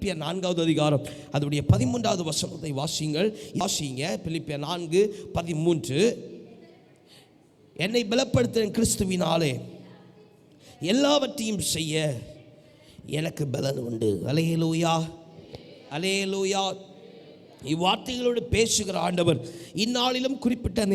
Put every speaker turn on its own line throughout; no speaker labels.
பிலிப்பியர் 4வது அதிகாரம் அதனுடைய 13வது வசனத்தை வாசிங்க. பிலிப்பியர் 4:13. என்னை பலப்படுத்தும் கிறிஸ்துவினாலே எல்லாவற்றையும் செய்ய எனக்கு பலன் உண்டு. அல்லேலூயா, அல்லேலூயா. இவ்வார்த்தைகளோடு பேசுகிற ஆண்டவர் இந்நாளிலும் குறித்த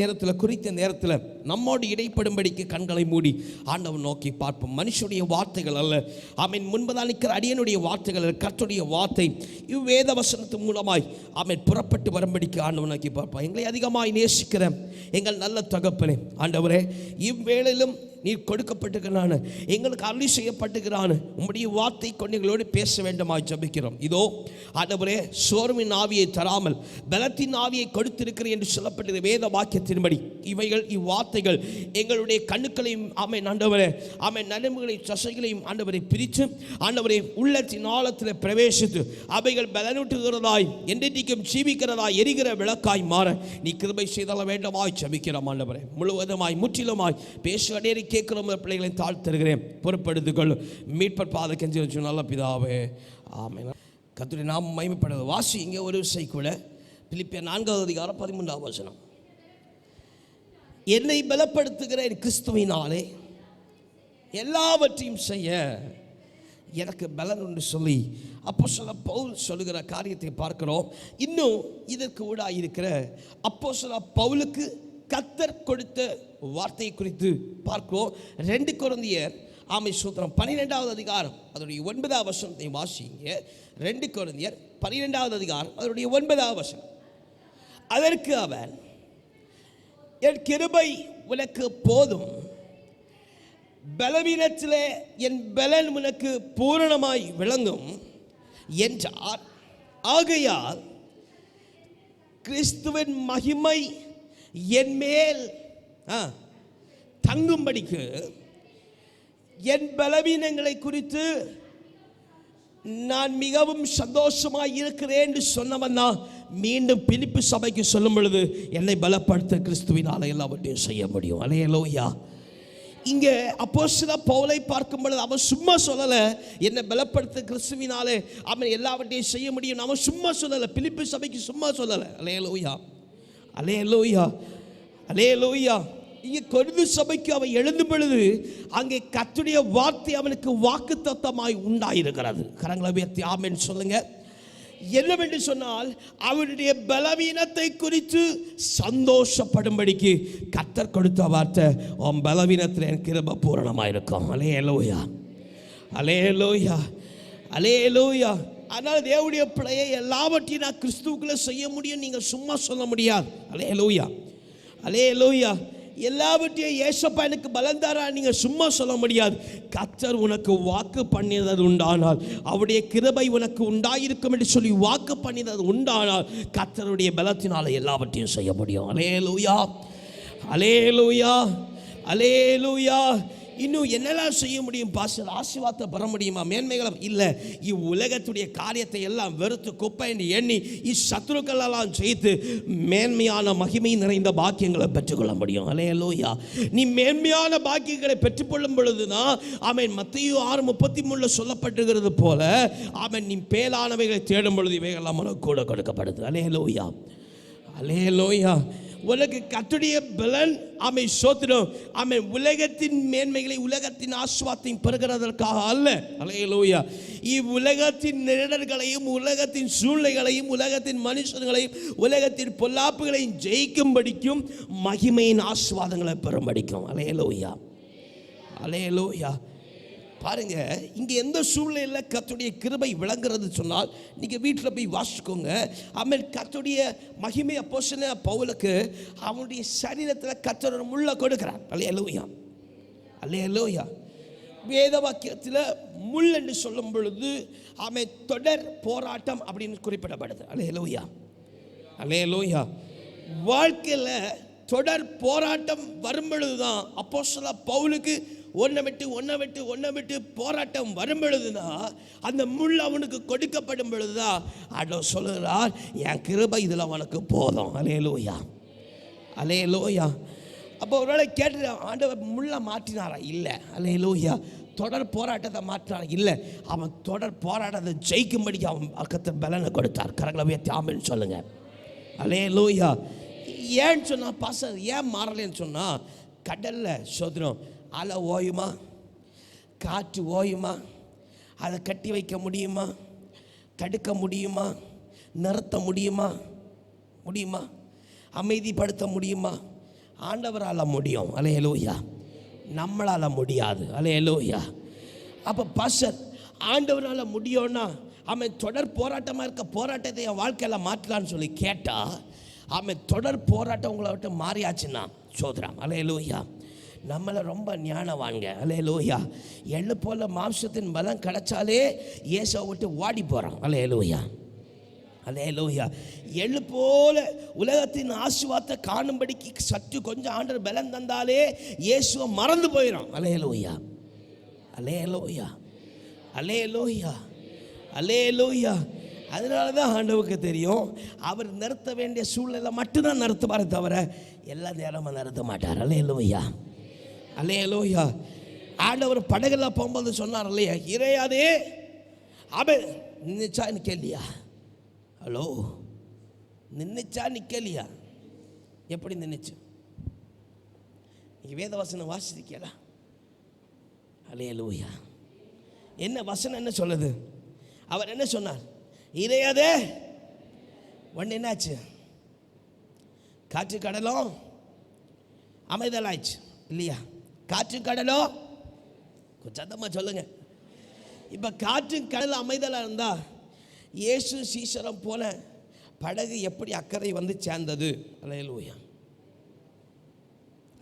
நேரத்தில் நம்மோடு இடைப்படும்படிக்கு கண்களை மூடி ஆண்டவர் நோக்கி பார்ப்போம். மனுஷனுடைய வார்த்தைகள் அல்ல, ஆமென், முன்பதான் நிற்கிற அடியனுடைய வார்த்தைகள், கர்த்தருடைய வார்த்தை இவ்வேத வசனத்தின் மூலமாய் ஆமென் புறப்பட்டு வரும்படிக்கு ஆண்டவர் நோக்கி பார்ப்போம். எங்களை அதிகமாய் நேசிக்கிற எங்கள் நல்ல தகப்பனே, ஆண்டவரே, இவ்வேளையிலும் நீர் கொடுக்கப்பட்டிருக்கிறான், எங்களுக்கு அருளி செய்யப்பட்டிருக்கிறான், உம்முடைய வார்த்தை கொண்டு எங்களோடு பேச வேண்டுமாய் ஜெபிக்கிறோம். இதோ ஆண்டவரே, சோர்வின் ஆவியை தராமல் பலத்தின் ஆவியை கொடுத்திருக்கிறேன் என்று சொல்லப்பட்டிருக்கிற வேத வாக்கியத்தின்படி இவ்வார்த்தைகள் எங்களுடைய கண்ணுக்களையும் ஆமென் ஆண்டவரே, ஆமென், நரம்புகளையும் தசைகளையும் ஆண்டவரை பிரித்து ஆண்டவரை உள்ளத்தின் ஆழத்தில் பிரவேசித்து அவைகள் பலனூட்டுகிறதாய் என்றைக்கும் ஜீவிக்கிறதாய் எரிகிற விளக்காய் மாற நீ கிருபை செய்தல வேண்டுமாய் ஜெபிக்கிறோம். ஆண்டவரே, முழுவதுமாய் முற்றிலுமாய் பேசுகிறேன் கேட்கிறோம். பிள்ளைகளை தாழ்த்துகிறேன், பொறுப்படுத்திக் மீட்பர் பாத கெஞ்சி வச்சு நல்ல பிதாவே, ஆமென். கர்த்தருடைய நாமம் மகிமைப்படுவது. வாசி இங்கே ஒரு கூட பிலிப்பியர் 4வது அதிகாரம் 13வது வசனம். என்னை பலப்படுத்துகிற கிறிஸ்துவினாலே எல்லாவற்றையும் செய்ய எனக்கு பலன் என்று சொல்லி அப்போஸ்தலர் பவுல் சொல்லுகிற காரியத்தை பார்க்கிறோம். இன்னும் இதற்கு ஊடாக இருக்கிற அப்போஸ்தலர் பவுலுக்கு கர்த்தர் கொடுத்த வார்த்தை குறித்து பார்க்கிறோம். 2 கொரிந்தியர் ஆமை சூத்திரம் 12வது அதிகாரம் அதனுடைய 9வது வசனத்தை வாசிங்க. 2 கொரிந்தியர் 12வது அதிகாரம் அதனுடைய 9வது வசனம். அதற்கு அவன், என் கிருபை உனக்கு போதும், பலவீனத்திலே என் பலன் உனக்கு பூரணமாய் விளங்கும் என்றார். ஆகையால் கிறிஸ்துவின் மகிமை என் மேல் தங்கும்படிக்கு என் பலவீனங்களை குறித்து நான் மிகவும் சந்தோஷமாய் இருக்கிறேன் என்று சொன்னவன் தான் மீண்டும் பிலிப்பி சபைக்கு சொல்லும் பொழுது என்னை பலப்படுத்த கிறிஸ்துவினால எல்லாவற்றையும் செய்ய முடியும். அல்லேலூயா. இங்கே அப்போஸ்தலர் பவுலை பார்க்கும் பொழுது அவன் சும்மா சொல்லலை, என்னை பலப்படுத்த கிறிஸ்துவினாலே அவன் எல்லாவற்றையும் செய்ய முடியும். அவன் சும்மா சொல்லலை, பிலிப்பி சபைக்கு சும்மா சொல்லலை. அல்லேலூயா, அல்லேலூயா, அல்லேலூயா. இங்கே கொரிந்து சபைக்கு அவன் எழுந்தும் பொழுது அங்கே கர்த்தருடைய வார்த்தை அவனுக்கு வாக்குத்தத்தமாய் உண்டாயிருக்கிறது. கரங்களை உயர்த்தி ஆமென் சொல்லுங்க. என்னவென்று சொன்னால், அவனுடைய பலவீனத்தை குறித்து சந்தோஷப்படும்படிக்கு கர்த்தர் கொடுத்த வார்த்தை, உன் பலவீனத்தில் என் கிருபை பூரணமாயிருக்கும். அல்லேலூயா, அல்லேலூயா, அல்லேலூயா. ஆனால் தேவனுடைய பிள்ளையை எல்லாவற்றையும் நான் கிறிஸ்துவுக்குள்ள செய்ய முடியும் நீங்கள் சும்மா சொல்ல முடியாது. அல்லேலூயா, அல்லேலூயா. எல்லாவற்றையும் ஏசப்பா எனக்கு பலன் தாரா நீங்கள் சும்மா சொல்ல முடியாது. கர்த்தர் உனக்கு வாக்கு பண்ணினது உண்டானால், அவருடைய கிருபை உனக்கு உண்டாயிருக்கும் என்று சொல்லி வாக்கு பண்ணினது உண்டானால் கர்த்தருடைய பலத்தினால எல்லாவற்றையும் செய்ய முடியும். அல்லேலூயா, அல்லேலூயா, அல்லேலூயா. இன்னும் என்னெல்லாம் செய்ய முடியும் பாஸ்டர்? ஆசீர்வாதத்தை பெற முடியுமா? மேன்மைகளும் இல்லை. இவ்வுலகத்துடைய காரியத்தை எல்லாம் வெறுத்து குப்பை என்று எண்ணி இச்சத்துருக்களெல்லாம் செய்து மேன்மையான மகிமை நிறைந்த பாக்கியங்களை பெற்றுக்கொள்ள முடியும். அல்லேலூயா. நீ மேன்மையான பாக்கியங்களை பெற்றுக்கொள்ளும் பொழுதுதான் ஆமென் மத்தேயு 6:33 சொல்லப்பட்டிருக்கிறது போல ஆமென் நீ பேலானவைகளை தேடும் பொழுது இவைகள்லாம் உனக்கு கூட கொடுக்கப்படுது. அல்லேலூயா, அல்லேலூயா. உனக்கு கர்த்தருடைய பலன் ஆமை சோத்திரம் ஆமை உலகத்தின் மேன்மைகளை உலகத்தின் ஆசீர்வாதத்தையும் பெறுகிறதற்காக அல்ல. அல்லேலூயா. இவ்வுலகத்தின் நிழல்களையும் உலகத்தின் சூழ்நிலைகளையும் உலகத்தின் மனுஷர்களையும் உலகத்தின் பொல்லாப்புகளையும் ஜெயிக்கும்படிக்கும் மகிமையின் ஆசீர்வாதங்களை பெறும்படிக்கும். அல்லேலூயா, அல்லேலூயா. பாருங்க, இங்கே எந்த சூழ்நிலையில் கர்த்தருடைய கிருபை விளங்குறது சொன்னால் நீங்கள் வீட்டில் போய் வாசிக்கோங்க. ஆமென். கர்த்தருடைய மகிமை அப்போஸ்தலன் பவுலுக்கு அவனுடைய சரீரத்தில் கர்த்தர் ஒரு முள்ளை கொடுக்கிறார். அல்லேலூயா, அல்லேலூயா. வேத வாக்கியத்தில் முள் என்று சொல்லும் பொழுது ஆமென் தொடர் போராட்டம் அப்படின்னு குறிப்பிடப்படுது. அல்லேலூயா, அல்லேலூயா. வாழ்க்கையில் தொடர் போராட்டம் வரும் பொழுதுதான் அப்போஸ்தலன் பவுலுக்கு ஒன்றை விட்டு போராட்டம் வரும் பொழுதுதான் அந்த முள் அவனுக்கு கொடுக்கப்படும் பொழுதுதான் ஆண்டவர் சொல்லுகிறார், என் கிருபை இதில் அவனுக்கு போதும். அல்லேலூயா, அல்லேலூயா. அப்போ ஒருவேளை கேட்டு ஆண்டவர் முள்ளை மாற்றினாரா? இல்லை. அல்லேலூயா. தொடர் போராட்டத்தை மாற்றினான், இல்லை, அவன் தொடர் போராட்டத்தை ஜெயிக்கும்படிக்கு அவன் கர்த்தர் பலனை கொடுத்தார். கரங்களை உயர்த்தி ஆமென் சொல்லுங்க. அல்லேலூயா. ஏன்னு சொன்னா பாஸ்டர் ஏன் மாறலன்னு சொன்னா, கடல்ல சோதனம், அலை ஓயுமா, காற்று ஓயுமா, அதை கட்டி வைக்க முடியுமா, தடுக்க முடியுமா, நிறுத்த முடியுமா, அமைதிப்படுத்த முடியுமா? ஆண்டவரால் முடியும். அல்லேலூயா. நம்மளால் முடியாது. அல்லேலூயா. அப்போ பாஸ்டர் ஆண்டவரால் முடியும்னா அவன் தொடர் போராட்டமாக இருக்க போராட்டத்தை என் வாழ்க்கையில் மாற்றலான்னு சொல்லி கேட்டால், அவன் தொடர் போராட்டம் உங்களை விட்டு மாறியாச்சுன்னா சோதரம். அல்லேலூயா. நம்மளை ரொம்ப ஞானவான்க. அல்லேலூயா. எள்ளு போல மாம்சத்தின் பலம் கிடைச்சாலே இயேசுவை விட்டு ஓடி போகிறான். அல்லேலூயா. அல்லேலூயா. எள்ளு போல உலகத்தின் ஆசீர்வாதத்தை காணும்படிக்கு சற்று கொஞ்சம் ஆண்டவர் பலம் தந்தாலே இயேசுவை மறந்து போயிடும். அல்லேலூயா. அல்லேலூயா. அல்லேலூயா. அல்லேலூயா. அதனால தான் ஆண்டவருக்கு தெரியும், அவர் நிறுத்த வேண்டிய சூழ்நிலை மட்டும்தான் நிறுத்துவாரே தவிர எல்லா நேரமும் நிறுத்த மாட்டார். அல்லேலூயா. அல்லேலூயா. ஆண்டவர் படகுல போகும்போது சொன்னார் இல்லையா, இறையாதே அவன் நின்றுச்சா நிற்கலையா? ஹலோ, நின்றுச்சா நிற்கலையா? எப்படி நின்றுச்சு? நீங்கள் வேத வசனம் வாசிச்சிருக்கீங்களா? அல்லேலூயா. என்ன வசனம் என்ன சொல்லுது? அவர் என்ன சொன்னார்? இறையாதே. ஒன்று என்னாச்சு? காற்று கடலும் அமைதலாயிடுச்சு இல்லையா? காற்று கடலோ, சத்தமாக சொல்லுங்க. இப்போ காற்று கடல் அமைதலாக இருந்தால் இயேசு சீசரம் போல படகு எப்படி அக்கறை வந்து சேர்ந்தது? அல்லேலூயா.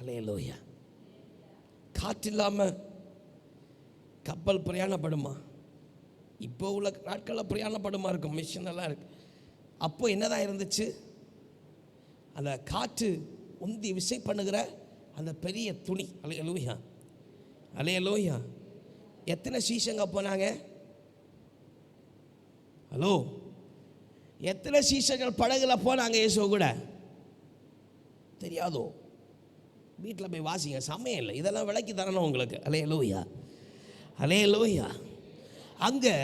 அல்லேலூயா. காற்று இல்லாமல் கப்பல் பிரயாணப்படுமா? இப்போ உள்ள நாட்களில் பிரயாணப்படுமா இருக்கும், மிஷின் எல்லாம் இருக்கு. அப்போ என்னதான் இருந்துச்சு? அந்த காற்று உந்தி விசை பண்ணுகிற அந்த பெரிய துணி. அல்லேலூயா. அல்லேலூயா. எத்தனை சீஷங்க போனாங்க? ஹலோ, எத்தனை சீஷர்கள் படகுல போனாங்க இயேசு கூட? தெரியாதோ? வீட்டில் போய் வாசிங்க, சமயம் இல்லை, இதெல்லாம் விளக்கி தரணும் உங்களுக்கு. அல்லேலூயா. அல்லேலூயா. அங்கே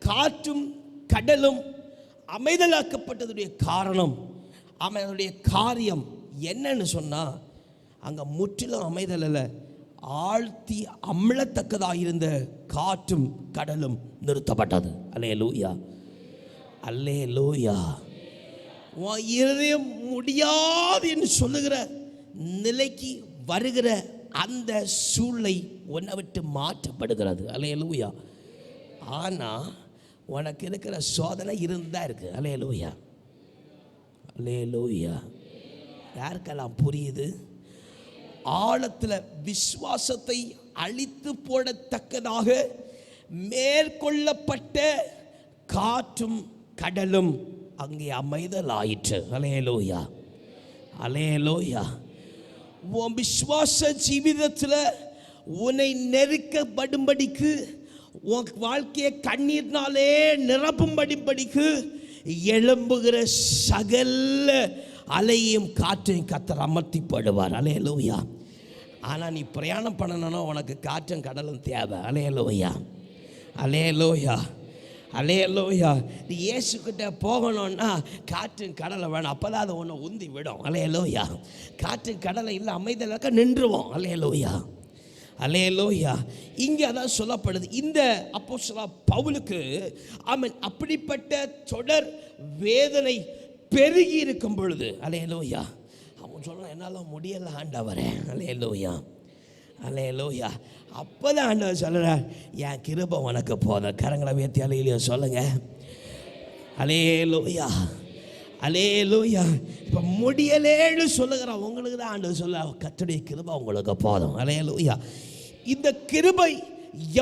காற்றும் கடலும் அமைதலாக்கப்பட்டதுடைய காரணம், அவனுடைய காரியம் என்னன்னு சொன்னால், அங்கே முற்றிலும் அமைதல் அல்ல, ஆழ்த்தி அமிழத்தக்கதாக இருந்த காற்றும் கடலும் நிறுத்தப்பட்டது. அல்லேலூயா. அல்லேலூயா. உன் இருதயம் முடியாது என்று சொல்லுகிற நிலைக்கு வருகிற அந்த சூழ்நிலை உன்னை விட்டு மாற்றப்படுகிறது. அல்லேலூயா. ஆனால் உனக்கு இருக்கிற சோதனை இருந்தா இருக்கு. அல்லேலூயா. அல்லேலூயா. யாருக்கெல்லாம் புரியுது? ஆழத்தில் விசுவாசத்தை அழித்து போடத்தக்கதாக மேற்கொள்ளப்பட்ட காற்றும் கடலும் அங்கே அமைதல் ஆயிற்று. அல்லேலூயா. அல்லேலூயா. உன் விசுவாச ஜீவிதத்தில் உன்னை நெருக்கப்படும்படிக்கு, உன் வாழ்க்கையை கண்ணீர்னாலே நிரப்பும்படிக்கு எழும்புகிற சகல அலையும் காற்றையும் கர்த்தர் அமர்த்தி போடுவார். அல்லேலூயா. ஆனால் நீ பிரயாணம் பண்ணணும்னா உனக்கு காற்றும் கடலும் தேவை. அல்லேலூயா. அல்லேலூயா. அல்லேலூயா. நீ இயேசுக்கிட்ட போகணும்னா காற்றும் கடலை வேணும், அப்போ தான் அதை ஒன்று உந்தி விடும். அல்லேலூயா. காற்றும் கடலை இல்லை அமைதலாக்க நின்றுவோம். அல்லேலூயா. அல்லேலூயா. இங்கே அதான் சொல்லப்படுது. இந்த அப்போஸ்தலர் பவுலுக்கு அவன் அப்படிப்பட்ட தொடர் வேதனை பெருகி இருக்கும் பொழுது, அல்லேலூயா, அவன் சொல்கிறான், என்னால் முடியலை ஆண்டவரே. அல்லேலூயா. அல்லேலூயா. அப்போ தான் ஆண்டவர் சொல்கிறார், என் கிருபை உனக்கு போதும். கரங்களை உயர்த்தி அல்லேலூயா சொல்லுங்க. அல்லேலூயா. அல்லேலூயா. இப்போ முடியலேன்னு சொல்லுகிறான், உங்களுக்கு தான் ஆண்டவர் சொல்ல, கர்த்தருடைய கிருபை உங்களுக்கு போதும். அல்லேலூயா. இந்த கிருபை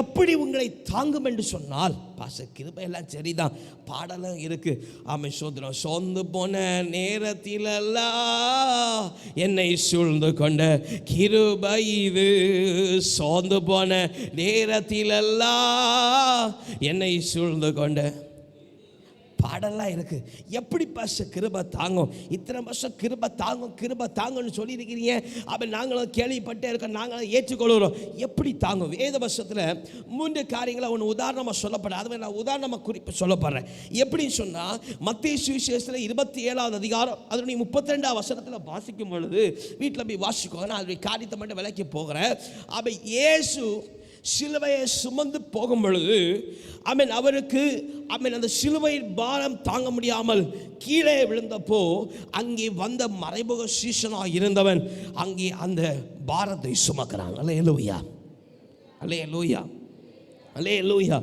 எப்படி உங்களை தாங்கும் என்று சொன்னால், பாஸ்டர் கிருபை எல்லாம் சரிதான், பாடலும் இருக்கு. ஆமை சோதரம். சோர்ந்து போன நேரத்திலெல்லாம் என்னை சூழ்ந்து கொண்ட கிருபை இது, சோர்ந்து போன நேரத்திலெல்லாம் என்னை சூழ்ந்து கொண்ட. பாட கடல்லாம் இருக்கு. எப்படி பாஸ்டர் கிருபை தாங்கும்? இத்தனை வருஷம் கிருபை தாங்கும் கிருபை தாங்கும்னு சொல்லியிருக்கிறீங்க. அப்போ நாங்களும் கேள்விப்பட்டே இருக்கோம், நாங்களும் ஏற்றுக்கொள்கிறோம். எப்படி தாங்கும்? வேத வருஷத்தில் 3 காரியங்களை ஒன்று உதாரணமாக சொல்லப்படுறேன். அதுவே நான் உதாரணமாக குறிப்பு சொல்லப்படுறேன். எப்படின்னு சொன்னால், மத்தேயு சுவிசேஷத்தில் 27வது அதிகாரம் அதனுடைய 32வது வசனத்தில் வாசிக்கும் பொழுது, வீட்டில் போய் வாசிக்கோங்க, நான் அதனுடைய காரியத்தை மட்டும் விலைக்கு போகிறேன். அப்போ இயேசு சிலுவையை சுமந்து போகும் பொழுது அவருக்கு அந்த சிலுவையின் பாரம் தாங்க முடியாமல் கீழே விழுந்தப்போ, அங்கே வந்த மறைமுக சீஷனாக இருந்தவன் அங்கே அந்த பாரத்தை சுமக்கிறான். அல்லேலூயா, அல்லேலூயா, அல்லேலூயா.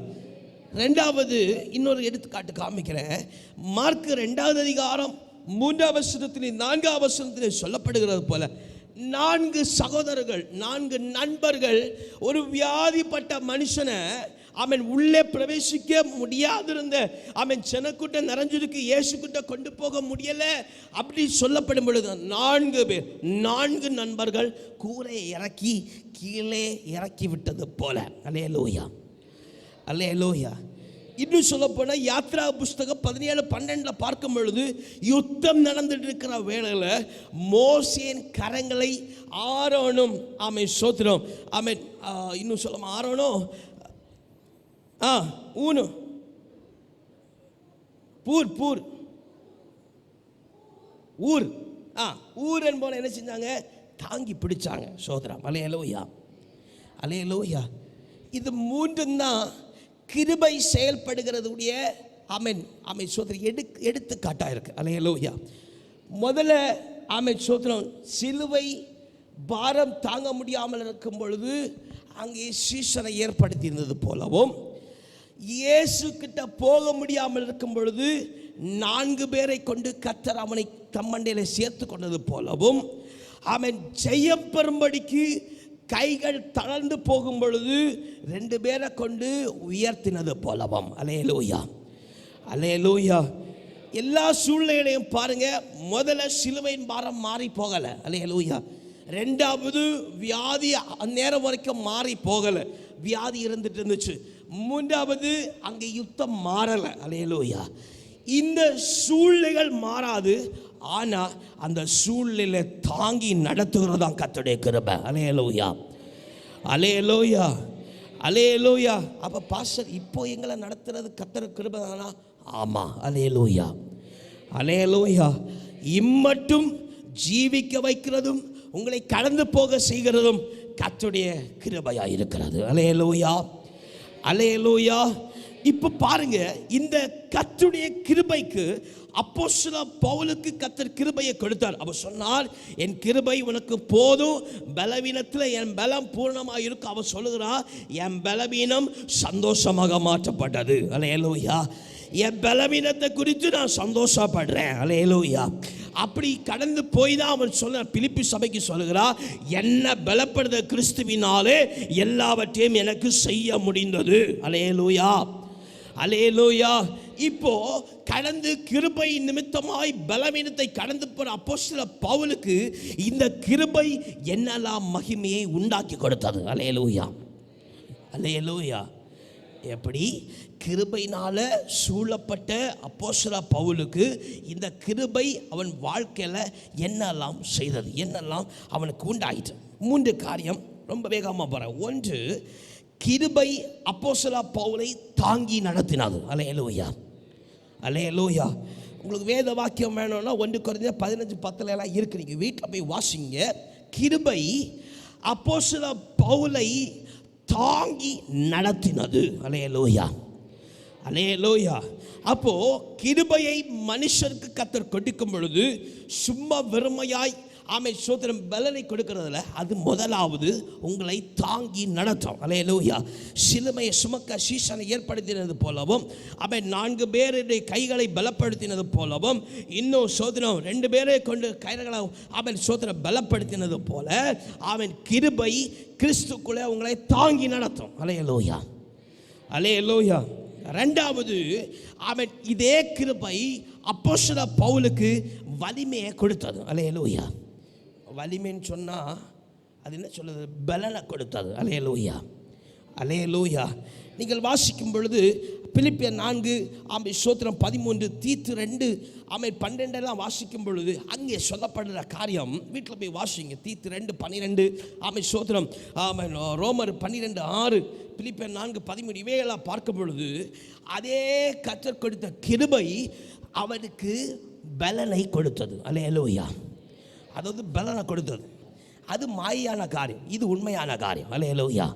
2வது இன்னொரு எடுத்துக்காட்டு காமிக்கிறேன். மார்க் 2வது அதிகாரம் 3வது வசனத்திலே 4வது வசனத்திலே சொல்லப்படுகிறது போல, 4 சகோதரர்கள், 4 நண்பர்கள் ஒரு வியாதிப்பட்ட மனுஷனை உள்ளே பிரவேசிக்க முடியாதிருந்த செனக்கூட்டம் நிறைஞ்சிருக்கு, இயேசுக்கிட்ட கொண்டு போக முடியல அப்படி சொல்லப்படும் பொழுது 4 பேர், 4 நண்பர்கள் கூரை இறக்கி கீழே இறக்கி விட்டது போல. அல்லேலூயா, அல்லேலூயா. இன்னும் சொல்ல போனால் யாத்ரா புஸ்தகம் 17:12 பார்க்கும் பொழுது, யுத்தம் நடந்துட்டு இருக்கிற வேளையில் மோசேயின் கரங்களை ஆரோனும் சோத்திரம் இன்னும் சொல்ல ஆரோனும் ஊனு பூர் பூர் ஊர் ஊர் என்பவனை என்ன செஞ்சாங்க? தாங்கி பிடிச்சாங்க. சோதரம். அல்லேலூயா, அல்லேலூயா. இது 3 தான் கிருபை செயல்படுகிறதுடைய சோதரம் எடுத்துக்காட்டாக இருக்கு. அல்லேலூயா. முதல்ல சோதரம், சிலுவை பாரம் தாங்க முடியாமல் இருக்கும் பொழுது அங்கே சீஷனை ஏற்படுத்தி இருந்தது போலவும், இயேசு கிட்ட போக முடியாமல் இருக்கும் பொழுது 4 பேரை கொண்டு கர்த்தர் அவனை தம்மண்டையில சேர்த்து கொண்டது போலவும், ஜெயம் பெறும்படிக்கு கைகள் தளர்ந்து போகும் பொழுது 2 பேரை கொண்டு உயர்த்தினது போலவும். அல்லேலூயா, அல்லேலூயா. எல்லா சூழ்நிலையும் பாருங்க, முதல்ல சிலுவையின் பாரம் மாறி போகலை. அல்லேலூயா. 2வது வியாதி அந்நேரம் வரைக்கும் மாறி போகலை, வியாதி இருந்துட்டு இருந்துச்சு. 3வது அங்கே யுத்தம் மாறலை. அல்லேலூயா. இந்த சூழ்நிலைகள் மாறாது, ஆனால் அந்த சூழ்நிலை தாங்கி நடத்துகிறதா கர்த்தருடைய கிருபை. அல்லேலூயா, அல்லேலூயா, அல்லேலூயா. அப்போ பாஸ்டர் இப்போ எங்களை நடத்துறது கர்த்தர் கிருபை தானா? ஆமாம். அல்லேலூயா, அல்லேலூயா. இம்மட்டும் ஜீவிக்க வைக்கிறதும் உங்களை கடந்து போக செய்கிறதும் கர்த்தருடைய கிருபையாக இருக்கிறது. அல்லேலூயா, அல்லேலூயா. இப்போ பாருங்க, இந்த கர்த்தருடைய கிருபைக்கு அப்போஸ்தலன் பவுலுக்கு கர்த்தர் கிருபையை கொடுத்தார். அவர் சொன்னார், என் கிருபை உனக்கு போதும், பலவீனத்தில் என் பலம் பூர்ணமாக இருக்கும். அவர் சொல்லுகிறார், என் பலவீனம் சந்தோஷமாக மாற்றப்பட்டது. அல்லேலூயா. என் பலவீனத்தை குறித்து நான் சந்தோஷப்படுறேன். அல்லேலூயா. அப்படி கடந்து போய் தான் அவன் சொல்ல பிலிப்பி சபைக்கு சொல்லுகிறார், என்ன பலப்படுத்த கிறிஸ்துவினாலே எல்லாவற்றையும் எனக்கு செய்ய முடிந்தது. அல்லேலூயா, அல்லேலூயா. இப்போ கடந்து கிருபை நிமித்தமாய் பலவீனத்தை கடந்து போற அப்போஸ்தலன் பவுலுக்கு இந்த கிருபை என்னெல்லாம் மகிமையை உண்டாக்கி கொடுத்தது. அல்லேலூயா, அல்லேலூயா. எப்படி கிருபையினால சூழப்பட்ட அப்போஸ்தலன் பவுலுக்கு இந்த கிருபை அவன் வாழ்க்கையில் என்னெல்லாம் செய்தது, என்னெல்லாம் அவனுக்கு உண்டாயிற்று. 3 காரியம் ரொம்ப வேகமாக போகிறேன். 1, கிருபை அப்போஸ்தலன் பவுலை தாங்கி நடத்தினது. அல்லேலூயா, அல்லேலூயா. உங்களுக்கு வேத வாக்கியம் வேணும்னா 1 கொரிந்தியர் 15:10 எல்லாம் இருக்கு, நீங்கள் வீட்டில் போய் வாசிங்க. கிருபை அப்போஸ்தலன் பவுலை தாங்கி நடத்தினது. அல்லேலூயா, அல்லேலூயா. அப்போ கிருபையை மனுஷருக்கு கர்த்தர் கொடுக்கும் பொழுது சும்மா வெறுமையாய் சோதரம் பலனை கொடுக்கிறதுல அது முதலாவது உங்களை தாங்கி நடத்தும். அல்லேலூயா. சிலுமையை சுமக்க சீஷனை ஏற்படுத்தினது போலவும், 4 பேருடைய கைகளை பலப்படுத்தினது போலவும், இன்னும் சோதரம் 2 பேரை கொண்டு கைகளை சோதரம் பலப்படுத்தினது போல கிருபை கிறிஸ்துக்குள்ளே உங்களை தாங்கி நடத்தும். அல்லேலூயா, அல்லேலூயா. 2வது இதே கிருபை அப்போஸ்தலன் பவுலுக்கு வலிமையை கொடுத்தது. அல்லேலூயா. வலிமைன்னு சொன்னால் அது என்ன சொல்லுது? பலனை கொடுத்தது. அல்லேலூயா, அல்லேலூயா. நீங்கள் வாசிக்கும் பொழுது பிலிப்பியர் 4 ஸ்தோத்திரம் 13, தீத்து 2 12 வாசிக்கும் பொழுது அங்கே சொல்லப்படுற காரியம் வீட்டில் போய் வாசிங்க. தீத்து 2:12 ஸ்தோத்திரம் ரோமர் 12:6 பிலிப்பியர் 4:13 இவையெல்லாம் பார்க்கும் பொழுது அதே கர்த்தர் கொடுத்த கிருபை அவனுக்கு பலனை கொடுத்தது. அல்லேலூயா. அதாவது பலனை கொடுத்தது. அது மாயான காரியம், இது உண்மையான காரியம். அல்லேலூயா.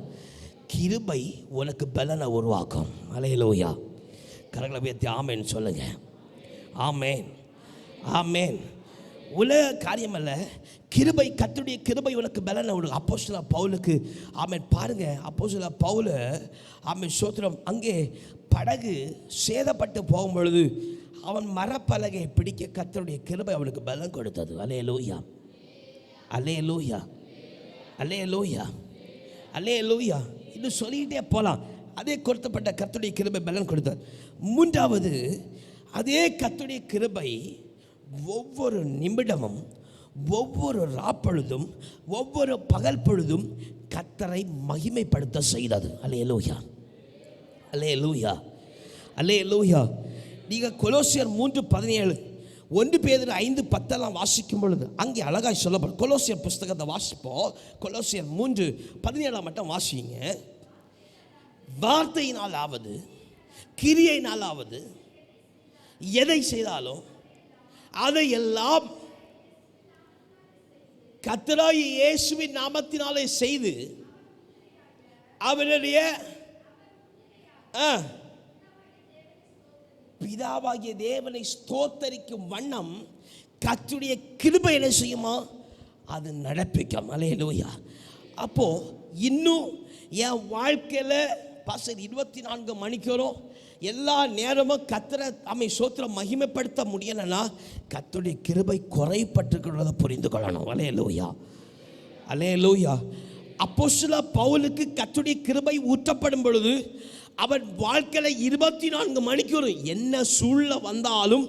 கிருபை உனக்கு பலனை உருவாக்கும். அல்லேலூயா. கரங்களை உயர்த்தி ஆமேன் சொல்லுங்க. ஆமேன், ஆமேன். உலக காரியம் அல்ல, கிருபை, கர்த்தருடைய கிருபை உனக்கு பலனை உனக்கு. அப்போஸ்தலர் பவுலுக்கு ஆமேன் பாருங்க. அப்போஸ்தலர் பவுல் ஆமேன் ஸ்தோத்திரம் அங்கே படகு சேதப்பட்டு போகும் பொழுது அவன் மரப்பலகை பிடிக்க கர்த்தருடைய கிருபை அவனுக்கு பலன் கொடுத்தது. அல்லேலூயா, அல்லேலூயா, அல்லேலூயா, அல்லேலூயா. இன்னும் சொல்லிக்கிட்டே போகலாம். அதே கொடுத்தப்பட்ட கர்த்தருடைய கிருபை பலன் கொடுத்தார். மூன்றாவது, அதே கர்த்தருடைய கிருபை ஒவ்வொரு நிமிடமும், ஒவ்வொரு ராப்பொழுதும், ஒவ்வொரு பகல் பொழுதும் கர்த்தரை மகிமைப்படுத்த செய்தது. அல்லேலூயா, அல்லேலூயா, அல்லேலூயா. நீங்கள் கொலோசியர் 3:17 1 பேதுரு 5:10 வாசிக்கும் பொழுது அங்கே அழகாய் சொல்லப்படும். கொலோசியர் புஸ்தகத்தை வாசிப்போம். கொலோசியர் 3:17 மட்டும் வாசிங்க. வார்த்தையினாலாவது கிரியையினாலாவது எதை செய்தாலும் அதையெல்லாம் கர்த்தராகிய இயேசுவின் நாமத்தினாலே செய்து அவருடைய பிதாவாகிய தேவனை ஸ்தோத்தரிக்கும் வண்ணம் கர்த்தருடைய கிருபை என்ன செய்யுமா, அது நடப்பிக்கும். அல்லேலூயா. அப்போ இன்னும் என் வாழ்க்கையில் பாஸ்டர் 24 மணிக்கூறும் எல்லா நேரமும் கர்த்தரை ஸ்தோத்திரம் மகிமைப்படுத்த முடியலைன்னா கர்த்தருடைய கிருபை குறைப்பட்டிருக்கிறத புரிந்து கொள்ளணும். அல்லேலூயா, அல்லேலூயா. அப்போஸ்தலர் பவுலுக்கு கர்த்தருடைய கிருபை ஊற்றப்படும் பொழுது அவன் வாழ்க்கையில் 24 மணிக்கூறும் என்ன சூழ்நிலை வந்தாலும்,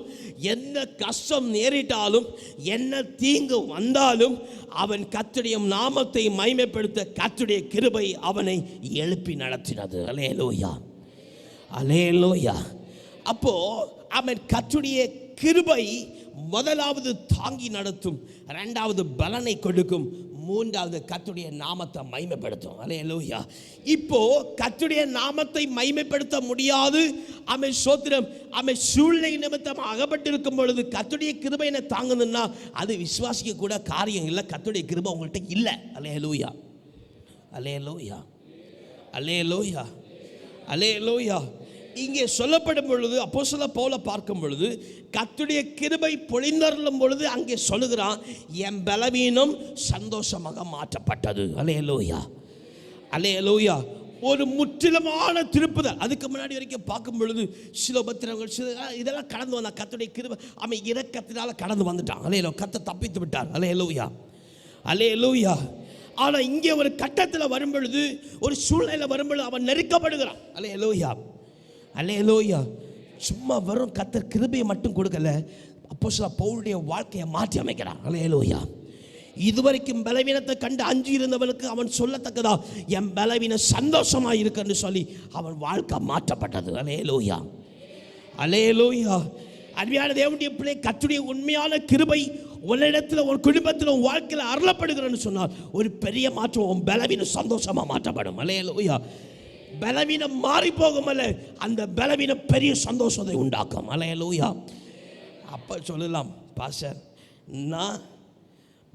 என்ன கஷ்டம் நேரிட்டாலும், என்ன தீங்கு வந்தாலும் அவன் கர்த்தருடைய நாமத்தை மகிமைப்படுத்த கர்த்தருடைய கிருபை அவனை எழுப்பி நடத்தினது. அல்லேலூயா, அல்லேலூயா. அப்போ அவன் கர்த்தருடைய கிருபை முதலாவது தாங்கி நடத்தும், இரண்டாவது பலனை கொடுக்கும், மூன்றாவது கர்த்தருடைய நாமத்தை மகிமைப்படுத்தும். அல்லேலூயா. இப்போ கர்த்தருடைய நாமத்தை மகிமைப்படுத்த முடியாது. அவன் ஸ்தோத்திரம் அவன் சூழ்நிலை நிமித்தம் அகப்பட்டிருக்கும் பொழுது கர்த்தருடைய கிருபை என்ன தாங்குதுன்னா அது விசுவாசிக்க கூட காரியம் இல்லை. கர்த்தருடைய கிருபை உங்கள்கிட்ட இல்லை. அல்லேலூயா, அல்லேலூயா, அல்லேலூயா, அல்லேலூயா. இங்கே சொல்லப்படும் பொழுது அப்போஸ்தலர் பவுலை பார்க்கும் பொழுது கர்த்தருடைய கிருபை பொழிந்தருளும் பொழுது அங்கே சொல்லுகிறான், என் பலவீனம் சந்தோஷமாக மாற்றப்பட்டது. அல்லேலூயா, அல்லேலூயா. ஒரு முற்றிலுமான திருப்புதல். அதுக்கு முன்னாடி வரைக்கும் பார்க்கும் பொழுது சில உபத்திரவங்கள் இதெல்லாம் கடந்து வந்தான். கர்த்தருடைய கிருபை அவன் இரக்கத்தினால கடந்து வந்துட்டான். அல்லேலூயா. கர்த்தர் தப்பித்து விட்டார். அல்லேலூயா, அல்லேலூயா. ஆனால் இங்கே ஒரு கட்டத்தில் வரும்பொழுது, ஒரு சூழ்நிலையில் வரும்பொழுது அவன் நெருக்கப்படுகிறான். அல்லேலூயா, அல்லேலூயா. சும்மா வரும் கர்த்தர் கிருபையை மட்டும் கொடுக்கல, அப்போஸ்தலர் பவுலுடைய வாழ்க்கையை மாற்றி அமைக்கிறார். அல்லேலூயா. இதுவரைக்கும் பலவீனத்தை கண்டு அஞ்சி இருந்தவனுக்கு அவன் சொல்லத்தக்கதா என் பலவீனம் சந்தோஷமாக இருக்குன்னு சொல்லி அவன் வாழ்க்கை மாற்றப்பட்டது. அல்லேலூயா, அல்லேலூயா. அருமையான தேவனுடைய பிள்ளை, கர்த்தருடைய உண்மையான கிருபை உன்னிடத்தில், ஒரு குடும்பத்தில், உன் வாழ்க்கையில் அருளப்படுகிறன்னு சொன்னால் ஒரு பெரிய மாற்றம், உன் பலவீனம் சந்தோஷமாக மாற்றப்படும். அல்லேலூயா. பலவீனம் மாறி போகும் அல்ல, அந்த பலவீனம் பெரிய சந்தோஷத்தை உண்டாக்கும். அல்லேலூயா. அப்போ சொல்லலாம், பாஸ்டர் நான்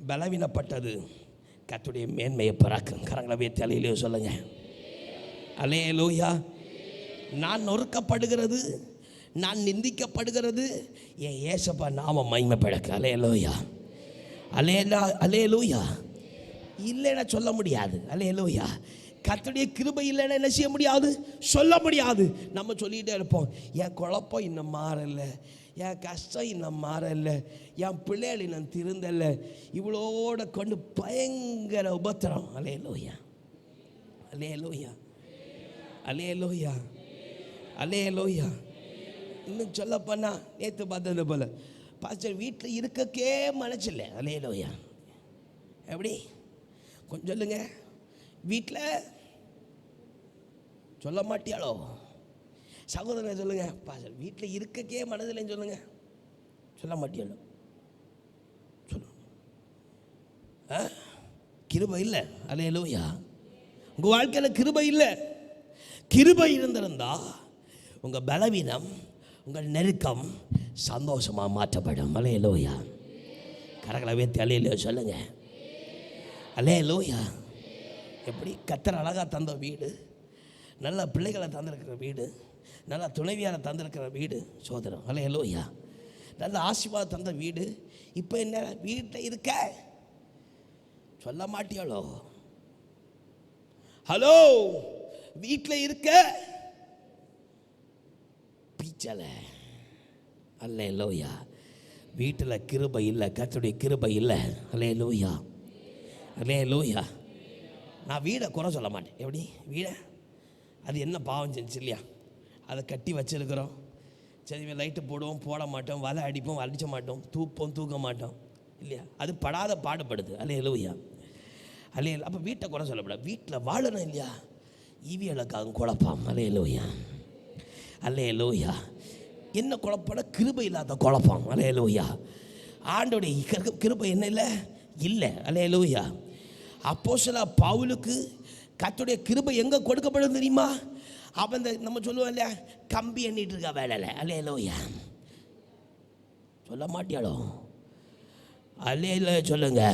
பலவீனப்பட்டது கர்த்தருடைய மேன்மையை பிறக்கும். கரங்களை தலையிலே சொல்லுங்க. அல்லேலூயா. நான் நொறுக்கப்படுகிறது, நான் நிந்திக்கப்படுகிறது என் ஏசப்பா நாம மகிமைப்படக்கு. அல்லேலூயா, அல்லேலூயா. இல்லைன்னா சொல்ல முடியாது. அல்லேலூயா. கர்த்தருடைய கிருபை இல்லைன்னா என்ன செய்ய முடியாது, சொல்ல முடியாது. நம்ம சொல்லிகிட்டே இருப்போம், என் குழப்பம் இன்னும் மாறலை, என் கஷ்டம் இன்னும் மாறலை, என் பிள்ளைகள் இன்னும் திருந்தலை, இவ்வளோட கொண்டு பயங்கர உபத்திரம். அல்லேலூயா, அல்லேலூயா, அல்லேலூயா, அல்லேலூயா. இன்னும் சொல்ல போனால் நேற்று பார்த்தது போல் பாஸ்டர் வீட்டில் இருக்கக்கே மனசில்லை. அல்லேலூயா. எப்படி கொஞ்சம் சொல்லுங்க. வீட்டில் சொல்ல மாட்டியாளோ? சகோதரன் சொல்லுங்க, வீட்டில் இருக்கக்கே மனதில்லைன்னு சொல்லுங்க. சொல்ல மாட்டியாளோ? சொல்லு. கிருபை இல்லை. அல்லேலூயா. உங்கள் வாழ்க்கையில் கிருபை இல்லை. கிருபை இருந்திருந்தா உங்கள் பலவீனம், உங்கள் நெருக்கம் சந்தோஷமாக மாற்றப்படும். அல்லேலூயா. கரங்களை வைத்து அல்லேலூயா சொல்லுங்க. அல்லேலூயா. எப்படி கர்த்தர் அழகாக தந்த வீடு, நல்ல பிள்ளைகளை தந்திருக்கிற வீடு, நல்ல துணைவியாரை தந்திருக்கிற வீடு, சோதரம். அல்லேலூயா. நல்ல ஆசீர்வாதம் தந்த வீடு. இப்போ என்ன வீட்டில் இருக்க சொல்ல மாட்டியாளோ? ஹலோ, வீட்டில் இருக்க பீச்சலை. அல்லேலூயா. வீட்டில் கிருபை இல்லை, கர்த்தருடைய கிருபை இல்லை. அல்லேலூயா. அல்லேலூயா. நான் வீடை குறை சொல்ல மாட்டேன். எப்படி வீடை, அது என்ன பாவம் செஞ்சு இல்லையா? அதை கட்டி வச்சுருக்கிறோம். சரி, லைட்டு போடுவோம், போட மாட்டோம், வலை அடிப்போம், அடிக்க மாட்டோம், தூக்க மாட்டோம் இல்லையா? அது படாத பாடுபடுது. அல்லேலூயா. அப்போ வீட்டை குறை சொல்லப்படாது. வீட்டில் வாழணும் இல்லையா? ஈவியலுக்காக குழப்பாம். அல்லேலூயா. அல்லேலூயா. என்ன குழப்பம்னா கிருபை இல்லாத குழப்பம். அல்லேலூயா. ஆண்டோடைய கிருபை என்ன இல்லை. அல்லேலூயா. அப்போஸ்தலனாகிய பவுலுக்கு கர்த்தருடைய கிருபை எங்கே கொடுக்கப்படுது தெரியுமா? அவன் நம்ம சொல்லுவோம் இல்லையா, கம்பி எண்ணிட்டு இருக்கா வேலையில். அல்லேலூயா. சொல்ல மாட்டியாளோ? அல்லேலூயா சொல்லுங்க.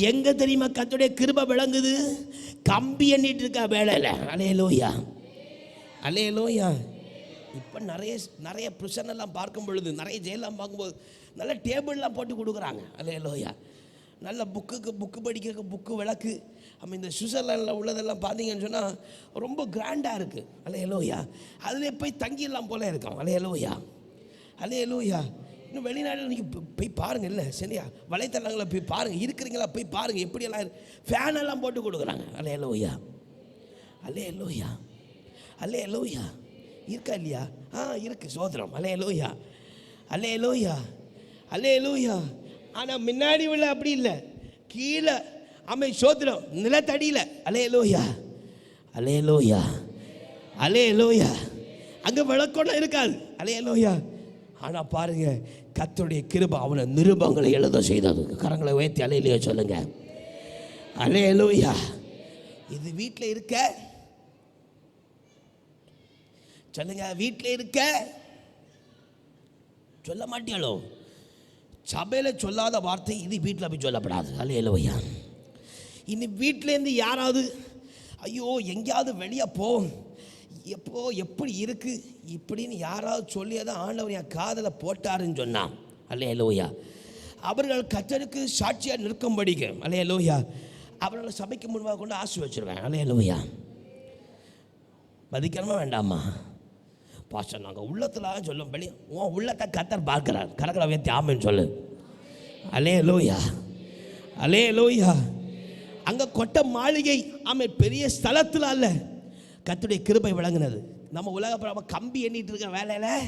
எங்கே தெரியுமா கர்த்தருடைய கிருபை விளங்குது? கம்பி எண்ணிட்டு இருக்கா வேலையில். அல்லேலூயா. அல்லேலூயா. இப்போ நிறைய பிரச்சனைலாம் பார்க்கும் பொழுது, நிறைய ஜெயிலாம் பார்க்கும்போது நல்ல டேபிள்லாம் போட்டு கொடுக்குறாங்க. அல்லேலூயா. நல்ல புக்கு படிக்க புக்கு விளக்கு. இந்த சுவிட்சர்லாண்டில் உள்ளதெல்லாம் பார்த்தீங்கன்னு சொன்னால் ரொம்ப கிராண்டாக இருக்குது. அல்லேலூயா. அதில் போய் தங்கிடலாம் போல இருக்கும். அல்லேலூயா. அல்லேலூயா. இன்னும் வெளிநாட்டில் நீங்கள் போய் பாருங்கள். இல்லை சரியா, வலைத்தளங்களை போய் பாருங்கள், இருக்கிறீங்களா போய் பாருங்கள், எப்படியெல்லாம் ஃபேனெல்லாம் போட்டு கொடுக்குறாங்க. அல்லேலூயா. அல்லேலூயா. அல்லேலூயா. இருக்கா இல்லையா? இருக்குது. சோதரம். அல்லேலூயா. அல்லேலூயா. அல்லேலூயா. ஆனால் முன்னாடி உள்ள அப்படி இல்லை, கீழே சோதரம் நிலத்தடியில். அல்லேலூயா. அல்லேலூயா. அல்லேலூயா. அங்கே விளக்கோணம் இருக்காது. அல்லேலூயா. ஆனால் பாருங்க, கர்த்தருடைய கிருபை அவனை நிருபங்களை எழுத செய்தது. கரங்களை உயர்த்தி அல்லேலூயா சொல்லுங்க. அல்லேலூயா. இது வீட்டில் இருக்க சொல்லுங்க. வீட்டில் இருக்க சொல்ல மாட்டியாளோ? சபையில் சொல்லாத வார்த்தை இது வீட்டில் போய் சொல்லப்படாது. அல்லேலூயா. இனி வீட்டிலேருந்து யாராவது ஐயோ எங்கேயாவது வெளியே போ, எப்படி இருக்கு இப்படின்னு யாராவது சொல்லியதான் ஆண்டவர் என் காதில் போட்டாருன்னு சொன்னான். அல்லேலூயா. அவர்கள் கர்த்தருக்கு சாட்சியாக நிற்கும்படிக்க. அல்லேலூயா. அவர்களை சபைக்கு முன்பாக கொண்டு ஆசி வச்சிருவேன். அல்லேலூயா. மதிக்கணுமா வேண்டாமா? பாஸ்டர் நாங்கள் உள்ளத்தில் சொல்லும் படி உன் உள்ளத்தை கர்த்தர் பார்க்கிறார். கரங்களை வைத்து ஆமென் சொல்லு. அல்லேலூயா. அல்லேலூயா. அங்கே கொட்ட மாளிகை பெரிய ஸ்தலத்தில் அல்ல, கர்த்தருடைய கிருபை விளங்கினது. நம்ம உலக கம்பி எண்ணிட்டு இருக்க வேலையில்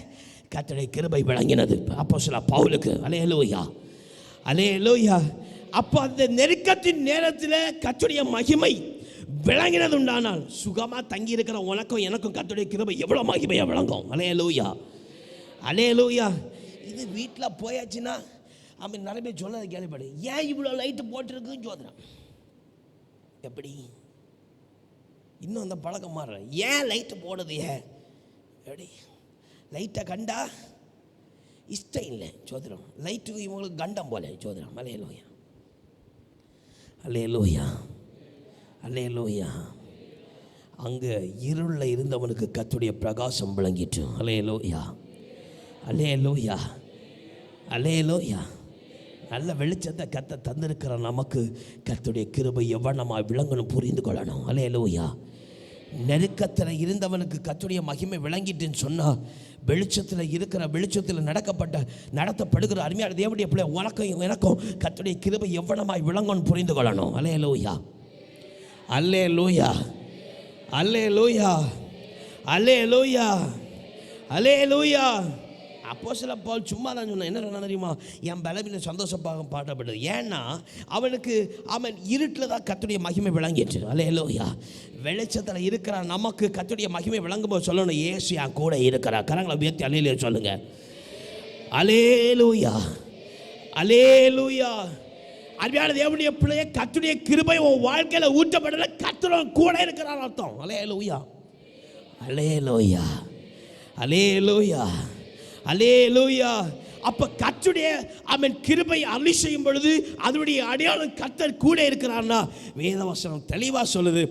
கர்த்தருடைய கிருபை விளங்கினது அப்போஸ்தலனாகிய பவுலுக்கு. அல்லேலூயா. அல்லேலூயா. அப்போ அந்த நெருக்கத்தின் நேரத்தில் கர்த்தருடைய மகிமை விளங்கினது உண்டானால் சுகமாக தங்கி இருக்கிற உனக்கும் எனக்கும் கர்த்தருடைய கிருபை எவ்வளோ மகிமையாக விளங்கும். அல்லேலூயா. அல்லேலூயா. இது வீட்டில் போயாச்சுன்னா நிறைய பேர் சொன்னது கேள்விப்படு, ஏன் இவ்வளோ லைட்டு போட்டிருக்குன்னு சோதனை. எப்படி இன்னும் அந்த பழக்கம் மாறுற, ஏன் லைட்டு போடுது, ஏன் எப்படி லைட்டை கண்டா இஷ்டம் இல்லை சோதரம். லைட்டுக்கு இவங்களுக்கு கண்டம் போல சோதரம். அல்லேலூயா. அல்லேலூயா. அல்லேலூயா. அங்கே இருளில் இருந்தவனுக்கு கர்த்தருடைய பிரகாசம் விளங்கிட்டு. அல்லேலூயா. அல்லேலூயா. அல்லேலூயா. நல்ல வெளிச்சத்தை கர்த்தர் தந்திருக்கிற நமக்கு கர்த்தருடைய கிருபை எவ்வளமாக விளங்கணும் புரிந்து கொள்ளணும். அல்லேலூயா. நெருக்கத்தில் இருந்தவனுக்கு கர்த்தருடைய மகிமை விளங்கிட்டுன்னு சொன்னால், வெளிச்சத்தில் இருக்கிற வெளிச்சத்தில் நடத்தப்படுகிற அருமையான தேவனுடைய பிள்ளை உனக்கும் எனக்கும் கர்த்தருடைய கிருபை எவ்வளமாய் விளங்கணும் புரிந்து கொள்ளணும். அல்லேலூயா. அல்லேலூயா. அல்லேலூயா. அல்லேலூயா. அல்லேலூயா. அப்போஸ்தலன் பவுல் சும்மா தான் சொன்னான். என்ன சொன்னா தெரியுமா? என் பலவீன சந்தோஷப்பாக பாட்டப்பட்டது. ஏன்னா அவனுக்கு அவன் இருட்டில் தான் கர்த்தருடைய மகிமை விளங்கிட்டு. அல்லேலூயா. வெளிச்சத்தில் இருக்கிற நமக்கு கர்த்தருடைய மகிமை விளங்கும் போது சொல்லணும், இயேசு என் கூட இருக்கிறார். கரங்களை உயர்த்தி அல்லேலூயா சொல்லுங்க. அல்லேலூயா, அல்லேலூயா. அருமையான தேவனுடைய பிள்ளையே, கர்த்தருடைய கிருபை உன் வாழ்க்கையில் ஊற்றப்படல, கர்த்தர் கூட இருக்கிறார் அர்த்தம். அல்லேலூயா, அல்லேலூயா, அல்லேலூயா, அல்லேலூயா. அப்ப கர்த்தருடைய அவன் கிருபை அருளி செய்யும் பொழுது அதனுடைய அடையாளம் கர்த்தர் கூட இருக்கிறார்னா வேதவசனம் தெளிவா சொல்லுது.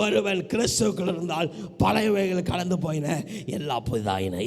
ஒருவன் கிறிஸ்துவுக்குள் இருந்தால் பழையவைகள் கடந்து போயின, எல்லாம் புதிதாயின.